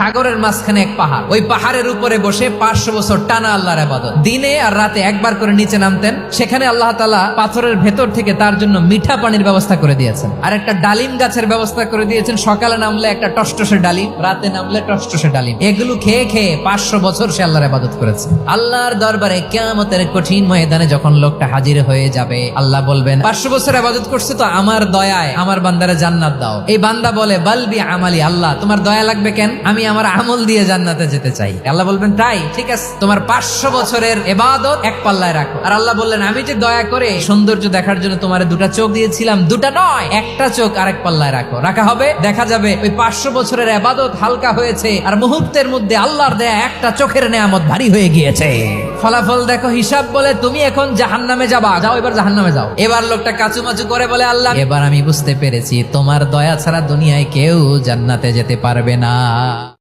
সাগরের মাঝখানে এক পাহাড়, ওই পাহাড়ের উপরে বসে 500 বছর টানা আল্লাহর ইবাদত। দিনে আর রাতে একবার করে নিচে নামতেন। সেখানে আল্লাহ তাআলা পাথরের ভেতর থেকে তার জন্য মিঠা পানির ব্যবস্থা করে দিয়েছেন, আর একটা ডালিম গাছের ব্যবস্থা করে দিয়েছেন। সকালে নামলে একটা টসটসে ডালিম, রাতে নামলে টসটসে ডালিম। এগুলো খেয়ে খেয়ে 500 বছর সে আল্লাহর ইবাদত করেছে। আল্লাহর দরবারে কিয়ামতের কঠিন ময়দানে যখন লোকটা হাজির হয়ে যাবে, আল্লাহ বলবেন 500 বছর ইবাদত করছে তো আমার দয়ায় আমার বান্দারে জান্নাত দাও। এই বান্দা বলে বালবি আমালি, আল্লাহ তোমার দয়া লাগবে কেন, আমি আমার আমল দিয়ে জান্নাতে যেতে চাই। আল্লাহ বলবেন তাই, ঠিক আছে, তোমার 500 বছরের ইবাদত এক পাল্লায় রাখো। আর আল্লাহ বললেন আমি যে দয়া করে সৌন্দর্য দেখার জন্য তোমারে 2টা চোখ দিয়েছিলাম, 2টা নয়, একটা চোখ আরেক পাল্লায় রাখো। রাখা হবে, দেখা যাবে ওই 500 বছরের ইবাদত হালকা হয়েছে, আর মুহূর্তের মধ্যে আল্লাহর দেয়া একটা চোখের নেয়ামত ভারী হয়ে গিয়েছে। ফলাফল দেখো, হিসাব বলে তুমি এখন জাহান্নামে যাবা, যাও এবার জাহান্নামে যাও। এবার লোকটা কাচুমাচু করে বলে আল্লাহ এবার আমি বুঝতে পেরেছি তোমার দয়া ছাড়া দুনিয়ায় কেউ জান্নাতে যেতে পারবে না।